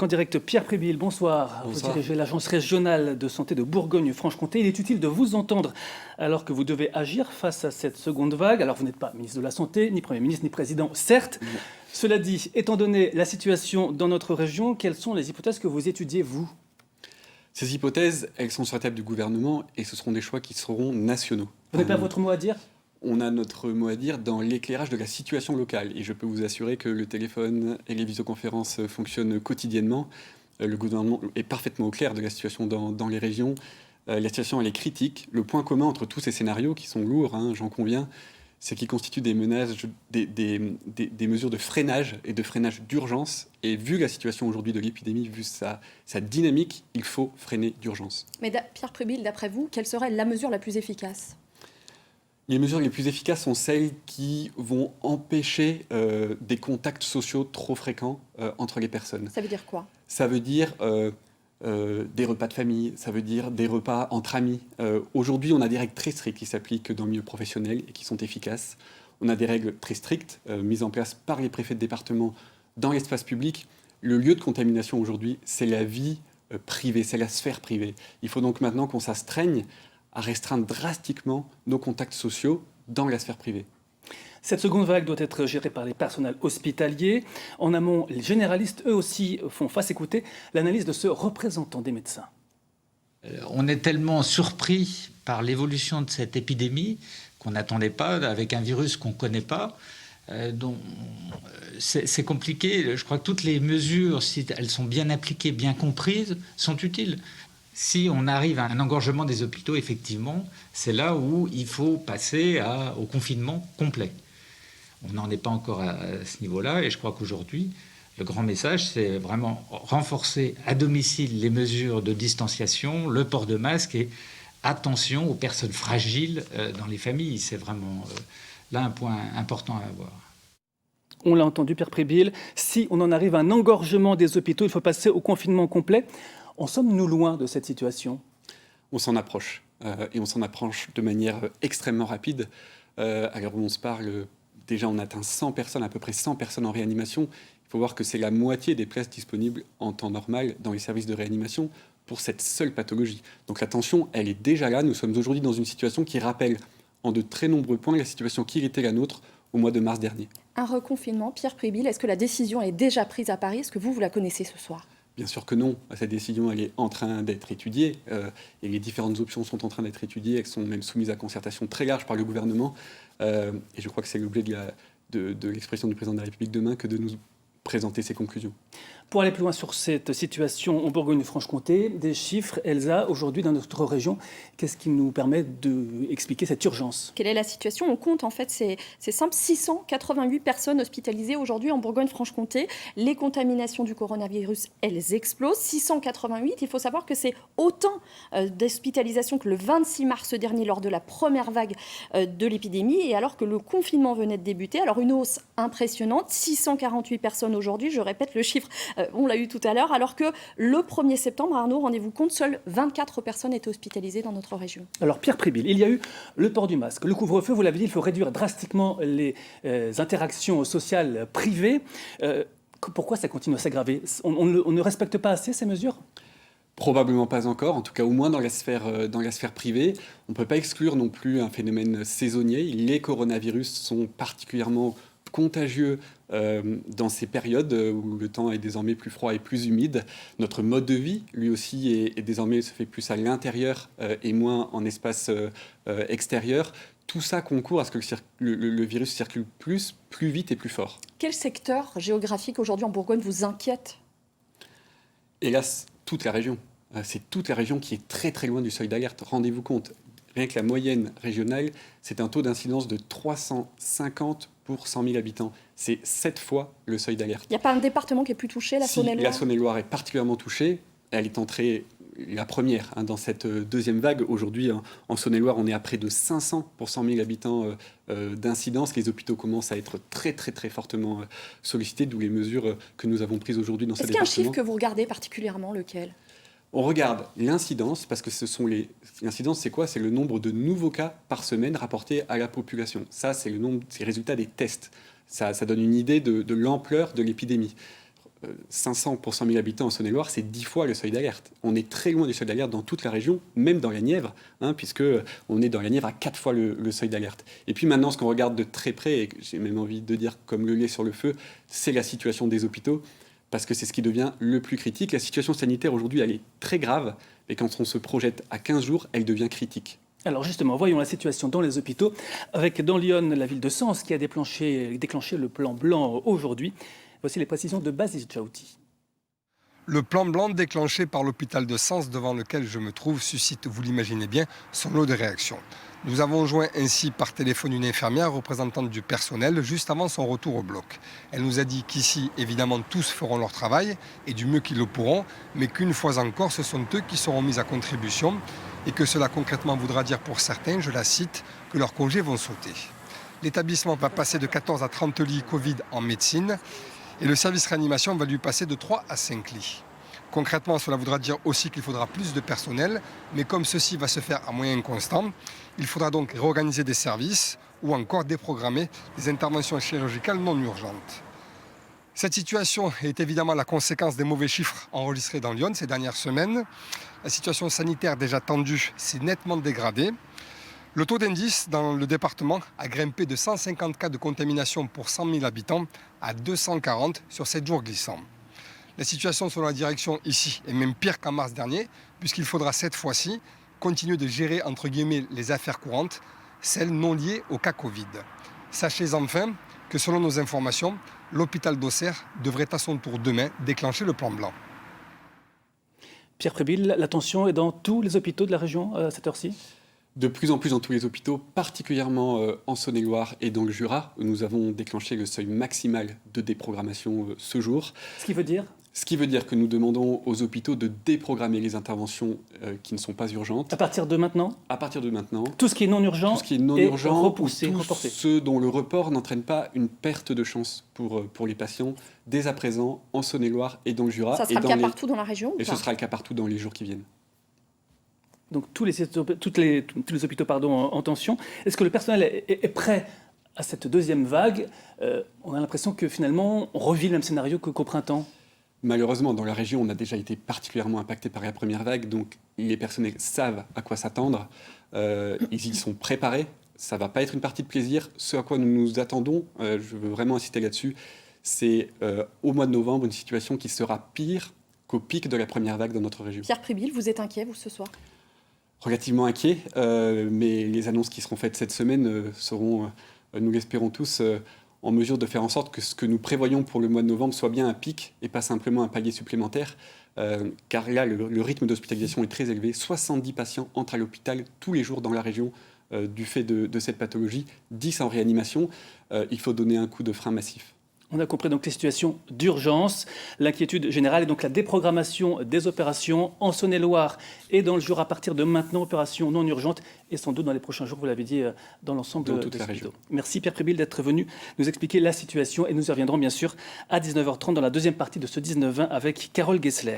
En direct, Pierre Prébille, bonsoir. Vous dirigez l'Agence régionale de santé de Bourgogne-Franche-Comté. Il est utile de vous entendre alors que vous devez agir face à cette seconde vague. Alors vous n'êtes pas ministre de la Santé, ni Premier ministre, ni Président, certes. Cela dit, étant donné la situation dans notre région, quelles sont les hypothèses que vous étudiez, vous ? Ces hypothèses, elles sont sur la table du gouvernement et ce seront des choix qui seront nationaux. Vous n'avez pas votre mot à dire ? On a notre mot à dire dans l'éclairage de la situation locale. Et je peux vous assurer que le téléphone et les visioconférences fonctionnent quotidiennement. Le gouvernement est parfaitement au clair de la situation dans les régions. La situation, elle est critique. Le point commun entre tous ces scénarios, qui sont lourds, j'en conviens, c'est qu'ils constituent des menaces, des mesures de freinage et de freinage d'urgence. Et vu la situation aujourd'hui de l'épidémie, vu sa dynamique, il faut freiner d'urgence. Mais Pierre Prébille, d'après vous, quelle serait la mesure la plus efficace ? Les mesures les plus efficaces sont celles qui vont empêcher des contacts sociaux trop fréquents entre les personnes. Ça veut dire quoi ? Ça veut dire des repas de famille, ça veut dire des repas entre amis. Aujourd'hui, on a des règles très strictes qui s'appliquent dans le milieu professionnel et qui sont efficaces. On a des règles très strictes mises en place par les préfets de département dans l'espace public. Le lieu de contamination aujourd'hui, c'est la vie privée, c'est la sphère privée. Il faut donc maintenant qu'on s'astreigne à restreindre drastiquement nos contacts sociaux dans la sphère privée. Cette seconde vague doit être gérée par les personnels hospitaliers. En amont, les généralistes, eux aussi, font face. Écoutez l'analyse de ce représentant des médecins. On est tellement surpris par l'évolution de cette épidémie qu'on n'attendait pas, avec un virus qu'on ne connaît pas. Donc, c'est compliqué. Je crois que toutes les mesures, si elles sont bien appliquées, bien comprises, sont utiles. Si on arrive à un engorgement des hôpitaux, effectivement, c'est là où il faut passer au confinement complet. On n'en est pas encore à ce niveau-là et je crois qu'aujourd'hui, le grand message, c'est vraiment renforcer à domicile les mesures de distanciation, le port de masque et attention aux personnes fragiles dans les familles. C'est vraiment là un point important à avoir. On l'a entendu, Pierre Prébille, si on en arrive à un engorgement des hôpitaux, il faut passer au confinement complet. En sommes-nous loin de cette situation ? On s'en approche, et on s'en approche de manière extrêmement rapide. À l'heure où on se parle, déjà on atteint 100 personnes, à peu près 100 personnes en réanimation. Il faut voir que c'est la moitié des places disponibles en temps normal dans les services de réanimation pour cette seule pathologie. Donc la tension, elle est déjà là. Nous sommes aujourd'hui dans une situation qui rappelle en de très nombreux points la situation qui était la nôtre au mois de mars dernier. Un reconfinement, Pierre Prébille, est-ce que la décision est déjà prise à Paris ? Est-ce que vous la connaissez ce soir ? Bien sûr que non. Cette décision, elle est en train d'être étudiée et les différentes options sont en train d'être étudiées. Elles sont même soumises à concertation très large par le gouvernement. Et je crois que c'est l'objet de l'expression du président de la République demain que de nous présenter ses conclusions. Pour aller plus loin sur cette situation en Bourgogne-Franche-Comté, des chiffres, Elsa, aujourd'hui dans notre région, qu'est-ce qui nous permet d'expliquer cette urgence ? Quelle est la situation ? On compte en fait, c'est simple, 688 personnes hospitalisées aujourd'hui en Bourgogne-Franche-Comté. Les contaminations du coronavirus, elles explosent. 688, il faut savoir que c'est autant d'hospitalisations que le 26 mars dernier lors de la première vague de l'épidémie et alors que le confinement venait de débuter. Alors une hausse impressionnante, 648 personnes aujourd'hui, je répète le chiffre, on l'a eu tout à l'heure, alors que le 1er septembre, Arnaud, rendez-vous compte, seules 24 personnes étaient hospitalisées dans notre région. Alors Pierre Prébille, il y a eu le port du masque, le couvre-feu, vous l'avez dit, il faut réduire drastiquement les interactions sociales privées. Pourquoi ça continue à s'aggraver ? On ne respecte pas assez ces mesures ? Probablement pas encore, en tout cas au moins dans la sphère privée. On ne peut pas exclure non plus un phénomène saisonnier. Les coronavirus sont particulièrement contagieux dans ces périodes où le temps est désormais plus froid et plus humide. Notre mode de vie, lui aussi, est désormais se fait plus à l'intérieur et moins en espace extérieur. Tout ça concourt à ce que le virus circule plus vite et plus fort. Quel secteur géographique aujourd'hui en Bourgogne vous inquiète ? Hélas, toute la région. C'est toute la région qui est très très loin du seuil d'alerte. Rendez-vous compte, rien que la moyenne régionale, c'est un taux d'incidence de 350 pour 100 000 habitants. C'est 7 fois le seuil d'alerte. Il n'y a pas un département qui est plus touché, la Saône-et-Loire ? La Saône-et-Loire est particulièrement touchée. Elle est entrée la première dans cette deuxième vague. Aujourd'hui, en Saône-et-Loire, on est à près de 500 pour 100 000 habitants d'incidence. Les hôpitaux commencent à être très, très, très fortement sollicités, d'où les mesures que nous avons prises aujourd'hui dans ce département. Est-ce qu'il y a un chiffre que vous regardez particulièrement, lequel ? On regarde l'incidence, parce que l'incidence, c'est quoi ? C'est le nombre de nouveaux cas par semaine rapportés à la population. Ça, c'est le résultat des tests. Ça donne une idée de l'ampleur de l'épidémie. 500 pour 100 000 habitants en Saône-et-Loire, c'est 10 fois le seuil d'alerte. On est très loin du seuil d'alerte dans toute la région, même dans la Nièvre, puisque on est dans la Nièvre à 4 fois le seuil d'alerte. Et puis maintenant, ce qu'on regarde de très près, et j'ai même envie de dire comme le lait sur le feu, c'est la situation des hôpitaux, parce que c'est ce qui devient le plus critique. La situation sanitaire aujourd'hui, elle est très grave, et quand on se projette à 15 jours, elle devient critique. Alors justement, voyons la situation dans les hôpitaux, avec dans l'Yonne la ville de Sens qui a déclenché le plan blanc aujourd'hui. Voici les précisions de Basis Djaouti. Le plan blanc déclenché par l'hôpital de Sens devant lequel je me trouve suscite, vous l'imaginez bien, son lot de réactions. Nous avons joint ainsi par téléphone une infirmière représentante du personnel juste avant son retour au bloc. Elle nous a dit qu'ici, évidemment, tous feront leur travail et du mieux qu'ils le pourront, mais qu'une fois encore, ce sont eux qui seront mis à contribution et que cela concrètement voudra dire pour certains, je la cite, que leurs congés vont sauter. L'établissement va passer de 14 à 30 lits Covid en médecine et le service réanimation va lui passer de 3 à 5 lits. Concrètement, cela voudra dire aussi qu'il faudra plus de personnel, mais comme ceci va se faire à moyens constants, il faudra donc réorganiser des services ou encore déprogrammer des interventions chirurgicales non urgentes. Cette situation est évidemment la conséquence des mauvais chiffres enregistrés dans l'Yonne ces dernières semaines. La situation sanitaire déjà tendue s'est nettement dégradée. Le taux d'indice dans le département a grimpé de 150 cas de contamination pour 100 000 habitants à 240 sur 7 jours glissants. La situation selon la direction ici est même pire qu'en mars dernier, puisqu'il faudra cette fois-ci continuer de gérer entre guillemets les affaires courantes, celles non liées au cas Covid. Sachez enfin que selon nos informations, l'hôpital d'Auxerre devrait à son tour demain déclencher le plan blanc. Pierre Prébil, la tension est dans tous les hôpitaux de la région à cette heure-ci ? De plus en plus dans tous les hôpitaux, particulièrement en Saône-et-Loire et dans le Jura, où nous avons déclenché le seuil maximal de déprogrammation ce jour. Ce qui veut dire ? Ce qui veut dire que nous demandons aux hôpitaux de déprogrammer les interventions qui ne sont pas urgentes. À partir de maintenant ? À partir de maintenant. Tout ce qui est non urgent, tout ce qui est non urgent, repoussé, reporté. Ceux dont le report n'entraîne pas une perte de chance pour les patients, dès à présent en Saône-et-Loire et dans le Jura. Ça sera le cas partout dans la région ? Et ce sera le cas partout dans les jours qui viennent. Donc tous les hôpitaux en tension. Est-ce que le personnel est prêt à cette deuxième vague ? On a l'impression que finalement, on revit le même scénario qu'au printemps. Malheureusement, dans la région, on a déjà été particulièrement impacté par la première vague, donc les personnels savent à quoi s'attendre, ils y sont préparés, ça ne va pas être une partie de plaisir. Ce à quoi nous nous attendons, je veux vraiment insister là-dessus, c'est au mois de novembre une situation qui sera pire qu'au pic de la première vague dans notre région. Pierre Prébil, vous êtes inquiet, vous, ce soir ? Relativement inquiet, mais les annonces qui seront faites cette semaine seront, nous l'espérons tous, en mesure de faire en sorte que ce que nous prévoyons pour le mois de novembre soit bien un pic et pas simplement un palier supplémentaire, car là, le rythme d'hospitalisation est très élevé. 70 patients entrent à l'hôpital tous les jours dans la région du fait de cette pathologie, 10 en réanimation. Il faut donner un coup de frein massif. On a compris donc les situations d'urgence. L'inquiétude générale est donc la déprogrammation des opérations en Saône-et-Loire et dans le Jura à partir de maintenant, opérations non urgentes et sans doute dans les prochains jours, vous l'avez dit, dans l'ensemble toute la région. Merci Pierre Prébil d'être venu nous expliquer la situation et nous y reviendrons bien sûr à 19h30 dans la deuxième partie de ce 19-20 avec Carole Gessler.